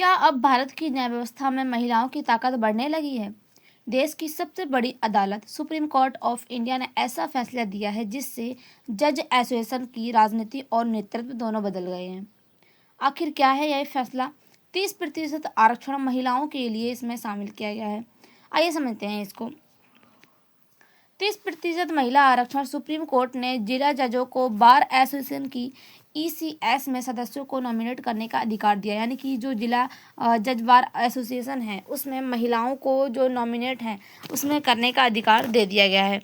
क्या अब भारत की न्याय व्यवस्था में महिलाओं की ताकत बढ़ने लगी है? देश की सबसे बड़ी अदालत सुप्रीम कोर्ट ऑफ इंडिया ने ऐसा फैसला दिया है जिससे जज एसोसिएशन की राजनीति और नेतृत्व दोनों बदल गए हैं। आखिर क्या है यह फैसला? 30% आरक्षण महिलाओं के लिए इसमें शामिल किया गया है। आइए समझते हैं इसको। 30% महिला आरक्षण। सुप्रीम कोर्ट ने जिला जजों को बार एसोसिएशन की ईसीएस में सदस्यों को नॉमिनेट करने का अधिकार दिया, यानी कि जो जिला जज बार एसोसिएशन है उसमें महिलाओं को जो नॉमिनेट हैं उसमें करने का अधिकार दे दिया गया है।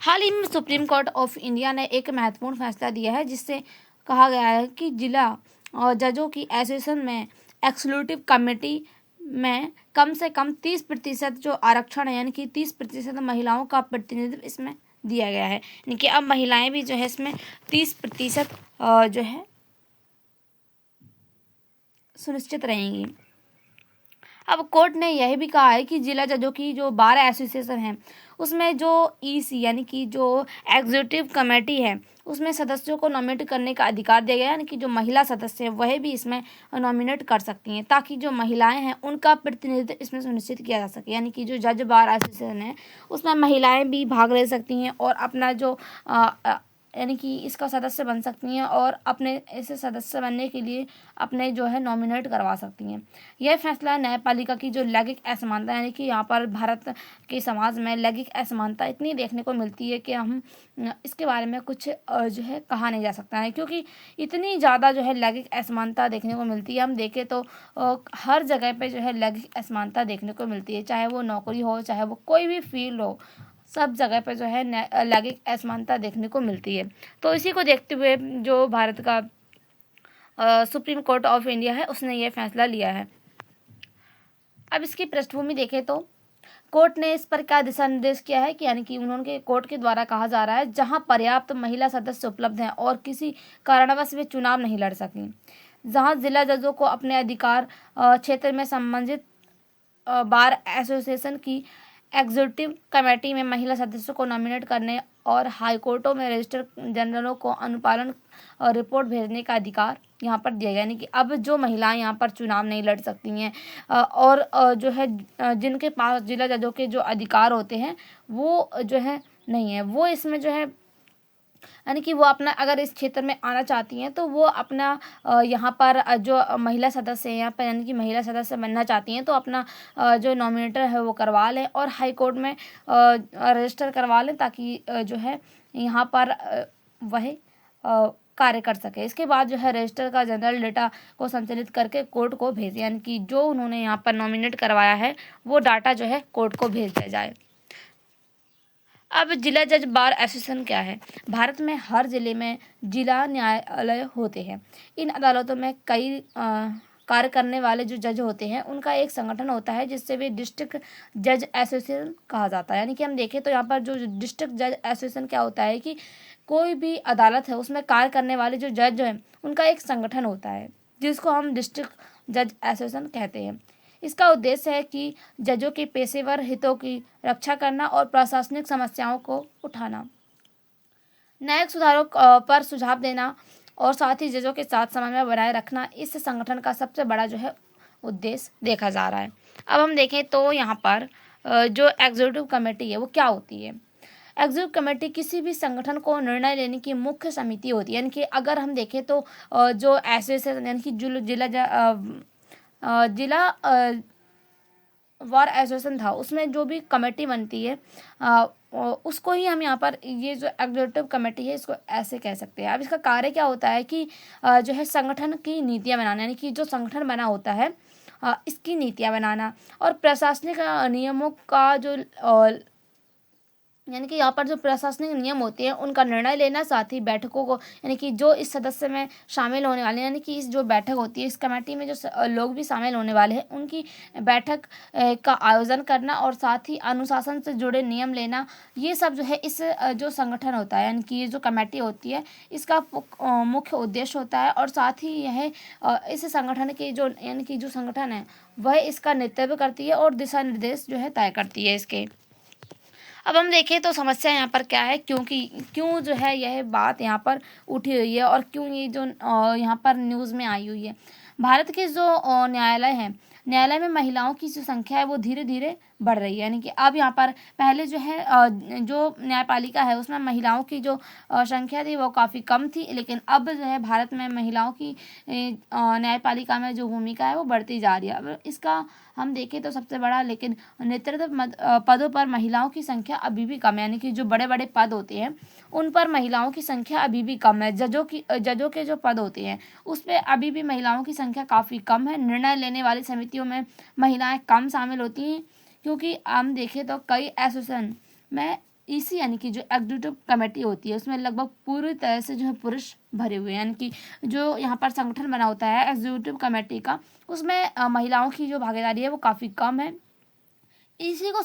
हाल ही में सुप्रीम कोर्ट ऑफ इंडिया ने एक महत्वपूर्ण फैसला दिया है जिससे कहा गया है कि जिला जजों की एसोसिएशन में एक्सक्लूसिव कमेटी में कम से कम 30% जो आरक्षण है, यानी कि 30% महिलाओं का प्रतिनिधित्व इसमें दिया गया है। यानी कि अब महिलाएं भी जो है इसमें 30% जो है सुनिश्चित रहेंगी। अब कोर्ट ने यह भी कहा है कि जिला जजों की जो बार एसोसिएशन है उसमें जो ईसी यानी कि जो एग्जीक्यूटिव कमेटी है उसमें सदस्यों को नॉमिनेट करने का अधिकार दिया गया है, यानी कि जो महिला सदस्य है वह भी इसमें नॉमिनेट कर सकती हैं ताकि जो महिलाएं हैं उनका प्रतिनिधित्व इसमें सुनिश्चित किया जा सके। यानी कि जो जज बार एसोसिएशन है उसमें महिलाएं भी भाग ले सकती हैं और अपना जो यानी कि इसका सदस्य बन सकती हैं और अपने ऐसे सदस्य बनने के लिए अपने जो है नॉमिनेट करवा सकती हैं। यह फैसला न्यायपालिका की जो लैंगिक असमानता, यानी कि यहाँ पर भारत के समाज में लैंगिक असमानता इतनी देखने को मिलती है कि हम इसके बारे में कुछ जो है कहा नहीं जा सकता है, क्योंकि इतनी ज़्यादा जो है लैंगिक असमानता देखने को मिलती है। हम देखें तो हर जगह पे जो है लैंगिक असमानता देखने को मिलती है, चाहे वो नौकरी हो, चाहे वो कोई भी फील्ड हो, सब जगह पे जो है लैंगिक असमानता देखने को मिलती है। तो इसी को देखते हुए जो भारत का सुप्रीम कोर्ट ऑफ इंडिया है उसने ये फैसला लिया है। अब इसकी पृष्ठभूमि देखें तो कोर्ट ने इस पर क्या दिशा निर्देश किया है कि यानी कि उन्होंने कोर्ट के द्वारा कहा जा रहा है जहां पर्याप्त महिला सदस्य उपलब्ध हैं और किसी कारणवश वे चुनाव नहीं लड़ सकें, जहां जिला जजों को अपने अधिकार क्षेत्र में संबंधित बार एसोसिएशन की एग्जीक्यूटिव कमेटी में महिला सदस्यों को नॉमिनेट करने और हाईकोर्टों में रजिस्टर जनरलों को अनुपालन रिपोर्ट भेजने का अधिकार यहाँ पर दिया गया। यानी कि अब जो महिलाएं यहाँ पर चुनाव नहीं लड़ सकती हैं और जो है जिनके पास जिला जजों के जो अधिकार होते हैं वो जो है नहीं है, वो इसमें जो है यानी कि वो अपना अगर इस क्षेत्र में आना चाहती हैं तो वो अपना यहाँ पर जो महिला सदस्य है यहाँ पर यानी कि महिला सदस्य बनना चाहती हैं तो अपना जो नॉमिनेटर है वो करवा लें और हाई कोर्ट में रजिस्टर करवा लें ताकि जो है यहाँ पर वह कार्य कर सके। इसके बाद जो है रजिस्टर का जनरल डेटा को संचालित करके कोर्ट को भेजे, यानी कि जो उन्होंने यहाँ पर नॉमिनेट करवाया है वो डाटा जो है कोर्ट को भेज दिया जाए। अब जिला जज बार एसोसिएशन क्या है? भारत में हर जिले में जिला न्यायालय होते हैं। इन अदालतों में कई कार्य करने वाले जो जज होते हैं उनका एक संगठन होता है जिससे वे डिस्ट्रिक्ट जज एसोसिएशन कहा जाता है। यानी कि हम देखें तो यहाँ पर जो डिस्ट्रिक्ट जज एसोसिएशन क्या होता है कि कोई भी अदालत है उसमें कार्य करने वाले जो जज हैं उनका एक संगठन होता है जिसको हम डिस्ट्रिक्ट जज एसोसिएशन कहते हैं। इसका उद्देश्य है कि जजों के पेशेवर हितों की रक्षा करना और प्रशासनिक समस्याओं को उठाना, न्यायिक सुधारों पर सुझाव देना और साथ ही जजों के साथ समन्वय बनाए रखना इस संगठन का सबसे बड़ा जो है उद्देश्य देखा जा रहा है। अब हम देखें तो यहाँ पर जो एग्जीक्यूटिव कमेटी है वो क्या होती है? एग्जीक्यूटिव कमेटी किसी भी संगठन को निर्णय लेने की मुख्य समिति होती है। यानी कि अगर हम देखें तो जो एसोसिएशन यानी कि जो जिला वार एसोसिएशन था उसमें जो भी कमेटी बनती है उसको ही हम यहाँ पर ये जो एग्जीक्यूटिव कमेटी है इसको ऐसे कह सकते हैं। अब इसका कार्य क्या होता है कि जो है संगठन की नीतियाँ बनाना, यानी कि जो संगठन बना होता है इसकी नीतियाँ बनाना और प्रशासनिक नियमों का जो यानी कि यहाँ पर जो प्रशासनिक नियम होते हैं उनका निर्णय लेना, साथ ही बैठकों को यानी कि जो इस सदस्य में शामिल होने वाले यानी कि इस जो बैठक होती है इस कमेटी में जो लोग भी शामिल होने वाले हैं उनकी बैठक का आयोजन करना और साथ ही अनुशासन से जुड़े नियम लेना, ये सब जो है इस जो संगठन होता है यानी कि ये जो कमेटी होती है इसका मुख्य उद्देश्य होता है। और साथ ही यह इस संगठन के जो यानी कि जो संगठन है वह इसका नेतृत्व करती है और दिशा निर्देश जो है तय करती है इसके। अब हम देखें तो समस्या यहाँ पर क्या है, क्यों जो है यह बात यहाँ पर उठी हुई है और क्यों ये जो यहाँ पर न्यूज़ में आई हुई है। भारत के जो न्यायालय है, न्यायालय में महिलाओं की जो संख्या है वो धीरे धीरे बढ़ रही है। यानी कि अब यहाँ पर पहले जो है जो न्यायपालिका है उसमें महिलाओं की जो संख्या थी वो काफ़ी कम थी, लेकिन अब जो है भारत में महिलाओं की न्यायपालिका में जो भूमिका है वो बढ़ती जा रही है। अब इसका हम देखें तो सबसे बड़ा लेकिन नेतृत्व पदों पर महिलाओं की संख्या अभी भी कम है। यानी कि जो बड़े बड़े पद होते हैं उन पर महिलाओं की संख्या अभी भी कम है। जजों के जो पद होते हैं उस पर अभी भी महिलाओं की संख्या काफ़ी कम है। निर्णय लेने वाली समितियों में महिलाएं कम शामिल होती हैं, क्योंकि हम देखें तो कई एसोसिएशन में ईसी यानी कि जो एग्जीक्यूटिव कमेटी होती है उसमें लगभग पूरी तरह से जो है पुरुष भरे हुए हैं। यानी कि जो यहाँ पर संगठन बना होता है एग्जीक्यूटिव कमेटी का, उसमें महिलाओं की जो भागीदारी है वो काफ़ी कम है। इसी को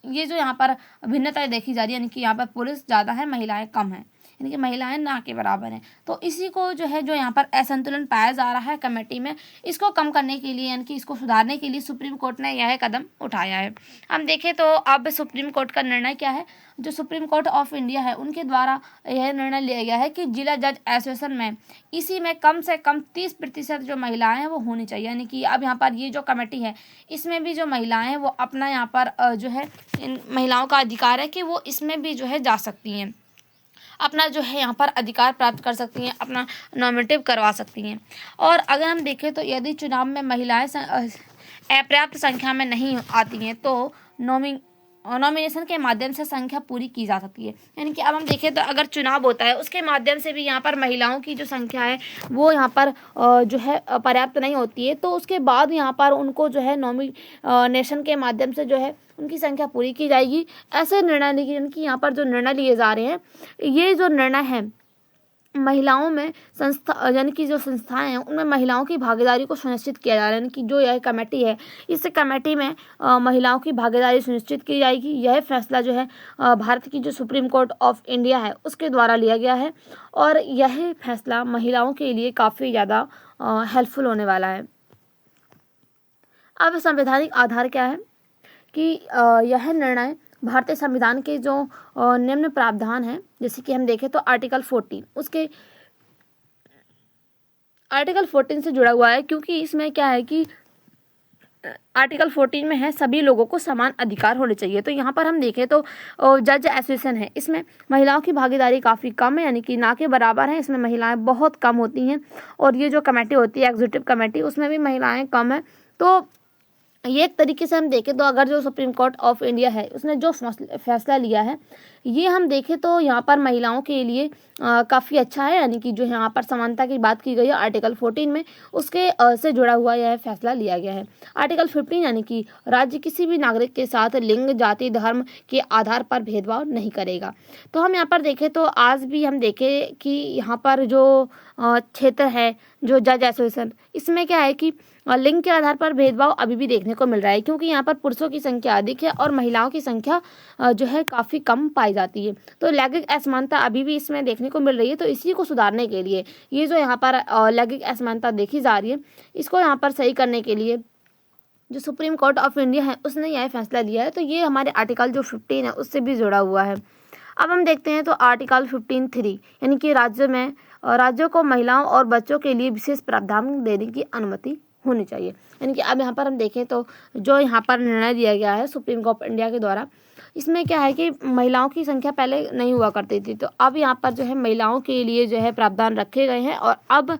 ये जो यहाँ पर भिन्नताएं देखी जा रही है, यानी कि यहाँ पर पुरुष ज़्यादा है महिलाएं कम हैं, यानी कि महिलाएं ना के बराबर हैं। तो इसी को जो है जो यहाँ पर असंतुलन पाया जा रहा है कमेटी में, इसको कम करने के लिए यानी कि इसको सुधारने के लिए सुप्रीम कोर्ट ने यह कदम उठाया है। हम देखें तो अब सुप्रीम कोर्ट का निर्णय क्या है, जो सुप्रीम कोर्ट ऑफ इंडिया है उनके द्वारा यह निर्णय लिया गया है कि जिला जज एसोसिएशन में इसी में कम से कम 30% जो महिलाएं हैं वो होनी चाहिए। यानी कि अब यहाँ पर ये जो कमेटी है इसमें भी जो महिलाएं हैं वो अपना यहाँ पर जो है इन महिलाओं का अधिकार है कि वो इसमें भी जो है जा सकती हैं, अपना जो है यहाँ पर अधिकार प्राप्त कर सकती हैं, अपना नॉमिनेटिव करवा सकती हैं। और अगर हम देखें तो यदि चुनाव में महिलाएं अपर्याप्त संख्या में नहीं आती हैं तो नॉमिनेशन के माध्यम से संख्या पूरी की जा सकती है। यानी कि अब हम देखें तो अगर चुनाव होता है उसके माध्यम से भी यहाँ पर महिलाओं की जो संख्या है वो यहाँ पर जो है पर्याप्त नहीं होती है, तो उसके बाद यहाँ पर उनको जो है नॉमिनेशन के माध्यम से जो है उनकी संख्या पूरी की जाएगी। ऐसे निर्णय लिए यानी कि यहाँ पर जो निर्णय लिए जा रहे हैं, ये जो निर्णय है महिलाओं में संस्था यानी कि जो संस्थाएं हैं उनमें महिलाओं की भागीदारी को सुनिश्चित किया जा रहा है। यानी कि जो यह कमेटी है इस कमेटी में महिलाओं की भागीदारी सुनिश्चित की जाएगी। यह फैसला जो है भारत की जो सुप्रीम कोर्ट ऑफ इंडिया है उसके द्वारा लिया गया है और यह फैसला महिलाओं के लिए काफ़ी ज़्यादा हेल्पफुल होने वाला है। अब संवैधानिक आधार क्या है कि यह निर्णय भारतीय संविधान के जो निम्न प्रावधान हैं, जैसे कि हम देखें तो आर्टिकल 14 उसके आर्टिकल 14 से जुड़ा हुआ है, क्योंकि इसमें क्या है कि आर्टिकल 14 में है सभी लोगों को समान अधिकार होने चाहिए। तो यहाँ पर हम देखें तो जज एसोसिएशन है इसमें महिलाओं की भागीदारी काफ़ी कम है, यानी कि ना के बराबर है, इसमें महिलाएं बहुत कम होती हैं। और ये जो कमेटी होती है एग्जीक्यूटिव कमेटी उसमें भी महिलाएं कम है। तो ये एक तरीके से हम देखें तो अगर जो सुप्रीम कोर्ट ऑफ इंडिया है उसने जो फैसला लिया है ये हम देखें तो यहाँ पर महिलाओं के लिए काफ़ी अच्छा है। यानी कि जो यहाँ पर समानता की बात की गई है आर्टिकल 14 में उसके से जुड़ा हुआ यह फैसला लिया गया है। आर्टिकल 15 यानी कि राज्य किसी भी नागरिक के साथ लिंग, जाति, धर्म के आधार पर भेदभाव नहीं करेगा। तो हम यहाँ पर देखें तो आज भी हम देखें कि यहाँ पर जो क्षेत्र है जो जज एसोसिएशन इसमें क्या है कि लिंग के आधार पर भेदभाव अभी भी देखने को मिल रहा है, क्योंकि यहाँ पर पुरुषों की संख्या अधिक है और महिलाओं की संख्या जो है काफ़ी कम पाई जाती है। तो लैंगिक असमानता अभी भी इसमें देखने को मिल रही है। तो इसी को सुधारने के लिए ये जो यहाँ पर लैंगिक असमानता देखी जा रही है इसको यहाँ पर सही करने के लिए जो सुप्रीम कोर्ट ऑफ इंडिया है उसने यह फैसला लिया है। तो ये हमारे आर्टिकल जो 15 है उससे भी जुड़ा हुआ है। अब हम देखते हैं तो आर्टिकल 15(3) यानी कि राज्यों को महिलाओं और बच्चों के लिए विशेष प्रावधान देने की अनुमति होनी चाहिए। यानी कि अब यहाँ पर हम देखें तो जो यहाँ पर निर्णय दिया गया है सुप्रीम कोर्ट ऑफ इंडिया के द्वारा, इसमें क्या है कि महिलाओं की संख्या पहले नहीं हुआ करती थी, तो अब यहाँ पर जो है महिलाओं के लिए जो है प्रावधान रखे गए हैं और अब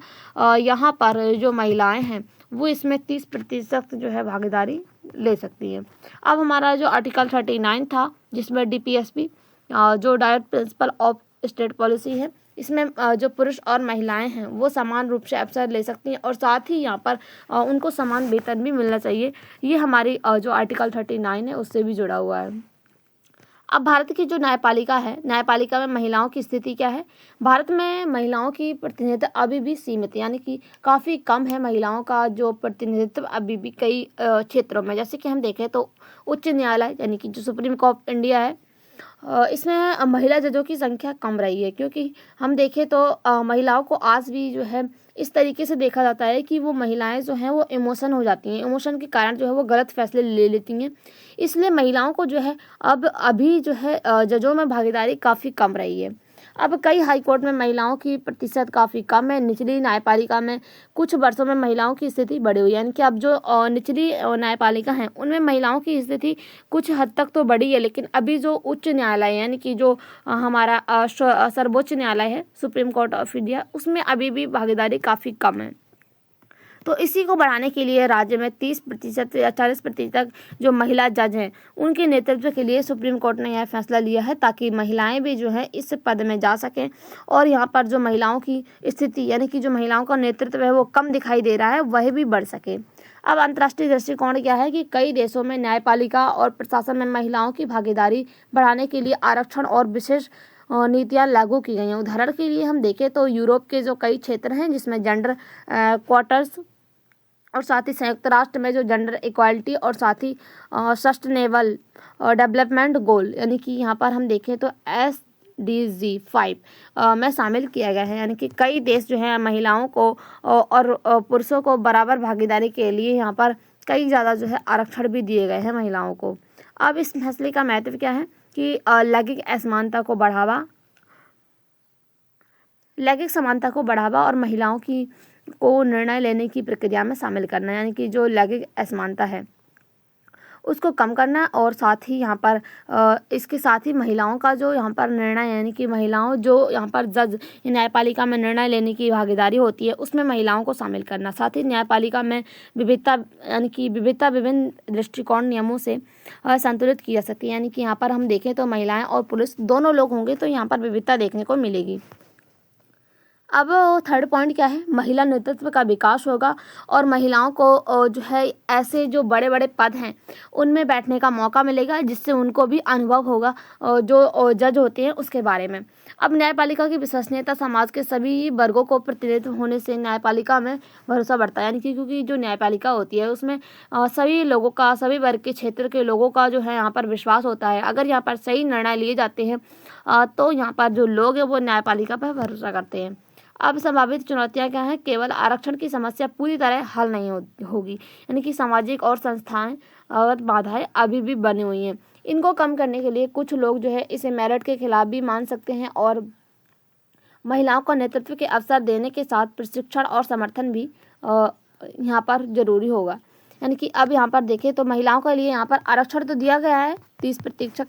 यहाँ पर जो महिलाएं हैं वो इसमें 30% जो है भागीदारी ले सकती हैं। अब हमारा जो आर्टिकल 39 था जिसमें DPSP जो direct principle of state policy है इसमें जो पुरुष और महिलाएं हैं वो समान रूप से अवसर ले सकती हैं और साथ ही यहाँ पर उनको समान वेतन भी मिलना चाहिए। ये हमारी जो आर्टिकल 39 है उससे भी जुड़ा हुआ है। अब भारत की जो न्यायपालिका है, न्यायपालिका में महिलाओं की स्थिति क्या है? भारत में महिलाओं की प्रतिनिधित्व अभी भी सीमित है, यानी कि काफ़ी कम है महिलाओं का जो प्रतिनिधित्व अभी भी कई क्षेत्रों में। जैसे कि हम देखें तो उच्च न्यायालय यानी कि जो सुप्रीम कोर्ट ऑफ इंडिया है इसमें महिला जजों की संख्या कम रही है, क्योंकि हम देखें तो महिलाओं को आज भी जो है इस तरीके से देखा जाता है कि वो महिलाएं जो हैं वो इमोशन हो जाती हैं, इमोशन के कारण जो है वो गलत फैसले ले लेती हैं। इसलिए महिलाओं को जो है अब अभी जो है जजों में भागीदारी काफ़ी कम रही है। अब कई हाई कोर्ट में महिलाओं की प्रतिशत काफ़ी कम है। निचली न्यायपालिका में कुछ वर्षों में महिलाओं की स्थिति बढ़ी हुई है, यानी कि अब जो निचली न्यायपालिका हैं उनमें महिलाओं की स्थिति कुछ हद तक तो बढ़ी है, लेकिन अभी जो उच्च न्यायालय यानी कि जो हमारा सर्वोच्च न्यायालय है, सुप्रीम कोर्ट ऑफ इंडिया, उसमें अभी भी भागीदारी काफ़ी कम है। तो इसी को बढ़ाने के लिए राज्य में 30% या 40% जो महिला जज हैं उनके नेतृत्व के लिए सुप्रीम कोर्ट ने यह फैसला लिया है, ताकि महिलाएं भी जो है इस पद में जा सकें और यहाँ पर जो महिलाओं की स्थिति यानी कि जो महिलाओं का नेतृत्व है वो कम दिखाई दे रहा है वह भी बढ़ सके। अब अंतर्राष्ट्रीय दृष्टिकोण क्या है कि कई देशों में न्यायपालिका और प्रशासन में महिलाओं की भागीदारी बढ़ाने के लिए आरक्षण और विशेष नीतियाँ लागू की गई हैं। उदाहरण के लिए हम देखें तो यूरोप के जो कई क्षेत्र हैं जिसमें जेंडर क्वार्टर्स और साथ ही संयुक्त राष्ट्र में जो जेंडर इक्वालिटी और साथ ही सस्टेनेबल डेवलपमेंट गोल यानी कि यहाँ पर हम देखें तो SDG 5 में शामिल किया गया है, यानी कि कई देश जो है महिलाओं को और पुरुषों को बराबर भागीदारी के लिए यहाँ पर कई ज़्यादा जो है आरक्षण भी दिए गए हैं महिलाओं को। अब इस फैसले का महत्व क्या है कि लैंगिक समानता को बढ़ावा और महिलाओं को निर्णय लेने की प्रक्रिया में शामिल करना, यानी कि जो लैंगिक असमानता है उसको कम करना और साथ ही यहाँ पर इसके साथ ही महिलाओं का जो यहाँ पर निर्णय यानी कि महिलाओं जो यहाँ पर जज न्यायपालिका में निर्णय लेने की भागीदारी होती है उसमें महिलाओं को शामिल करना। साथ ही न्यायपालिका में विविधता यानी कि विविधता विभिन्न दृष्टिकोण नियमों से संतुलित की जा सकती है, यानी कि यहाँ पर हम देखें तो महिलाएं और पुरुष दोनों लोग होंगे तो यहाँ पर विविधता देखने को मिलेगी। अब थर्ड पॉइंट क्या है, महिला नेतृत्व का विकास होगा और महिलाओं को जो है ऐसे जो बड़े बड़े पद हैं उनमें बैठने का मौका मिलेगा, जिससे उनको भी अनुभव होगा जो जज होते हैं उसके बारे में। अब न्यायपालिका की विश्वसनीयता समाज के सभी वर्गों को प्रतिनिधित्व होने से न्यायपालिका में भरोसा बढ़ता है, यानी कि क्योंकि जो न्यायपालिका होती है उसमें सभी लोगों का, सभी वर्ग के क्षेत्र के लोगों का जो है यहाँ पर विश्वास होता है। अगर यहाँ पर सही निर्णय लिए जाते हैं तो यहाँ पर जो लोग हैं वो न्यायपालिका पर भरोसा करते हैं। अब संभावित चुनौतियां क्या हैं, केवल आरक्षण की समस्या पूरी तरह हल नहीं होगी, यानी कि सामाजिक और संस्थाएं और बाधाएं अभी भी बनी हुई हैं। इनको कम करने के लिए कुछ लोग जो है इसे मेरिट के खिलाफ भी मान सकते हैं और महिलाओं को नेतृत्व के अवसर देने के साथ प्रशिक्षण और समर्थन भी यहाँ पर जरूरी होगा। यानी कि अब यहाँ पर देखें तो महिलाओं के लिए यहाँ पर आरक्षण तो दिया गया है 30%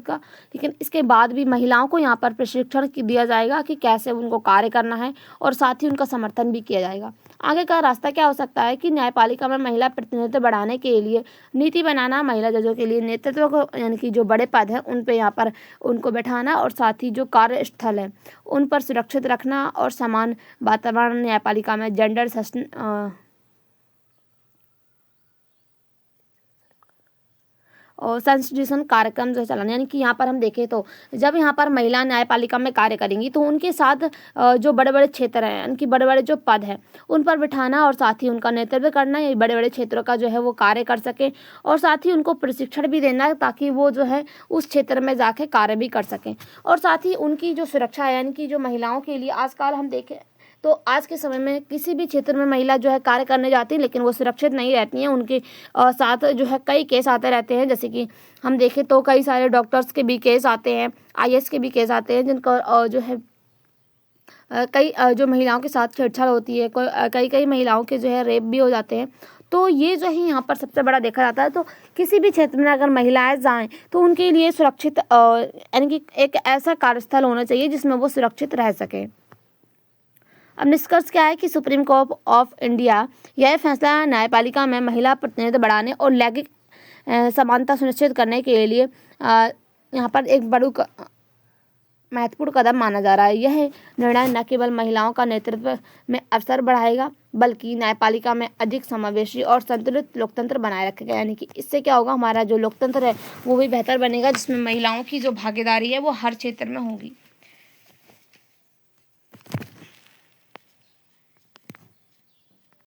का, लेकिन इसके बाद भी महिलाओं को यहाँ पर प्रशिक्षण दिया जाएगा कि कैसे उनको कार्य करना है और साथ ही उनका समर्थन भी किया जाएगा। आगे का रास्ता क्या हो सकता है कि न्यायपालिका में महिला प्रतिनिधित्व बढ़ाने के लिए नीति बनाना, महिला जजों के लिए नेतृत्व को यानी कि जो बड़े पद हैं उन पे यहाँ पर उनको बैठाना और साथ ही जो कार्यस्थल है उन पर सुरक्षित रखना और समान वातावरण न्यायपालिका में जेंडर और संस्कृतिशन कार्यक्रम जो चलाना, यानी कि यहाँ पर हम देखें तो जब यहाँ पर महिला न्यायपालिका में कार्य करेंगी तो उनके साथ जो बड़े बड़े क्षेत्र हैं यानी कि बड़े बड़े जो पद हैं उन पर बिठाना और साथ ही उनका नेतृत्व करना, ये बड़े बड़े क्षेत्रों का जो है वो कार्य कर सके और साथ ही उनको प्रशिक्षण भी देना ताकि वो जो है उस क्षेत्र में जाके कार्य भी कर सकें। और साथ ही उनकी जो सुरक्षा है यानी कि जो महिलाओं के लिए आजकल हम देखें तो आज के समय में किसी भी क्षेत्र में महिला जो है कार्य करने जाती है लेकिन वो सुरक्षित नहीं रहती हैं। उनके साथ जो है कई केस आते रहते हैं, जैसे कि हम देखें तो कई सारे डॉक्टर्स के भी केस आते हैं, IAS के भी केस आते हैं जिनका जो है कई जो महिलाओं के साथ छेड़छाड़ होती है, कई महिलाओं के जो है रेप भी हो जाते हैं। तो ये जो है यहाँ पर सबसे बड़ा देखा जाता है। तो किसी भी क्षेत्र में अगर महिलाएं जाएं तो उनके लिए सुरक्षित यानी कि एक ऐसा कार्यस्थल होना चाहिए जिसमें वो सुरक्षित रह सकें। अब निष्कर्ष क्या है कि सुप्रीम कोर्ट ऑफ इंडिया यह फैसला न्यायपालिका में महिला प्रतिनिधित्व बढ़ाने और लैंगिक समानता सुनिश्चित करने के लिए यहाँ पर एक महत्वपूर्ण कदम माना जा रहा है। यह निर्णय न केवल महिलाओं का नेतृत्व में अवसर बढ़ाएगा बल्कि न्यायपालिका में अधिक समावेशी और संतुलित लोकतंत्र बनाए रखेगा, यानी कि इससे क्या होगा, हमारा जो लोकतंत्र है वो भी बेहतर बनेगा जिसमें महिलाओं की जो भागीदारी है वो हर क्षेत्र में होगी।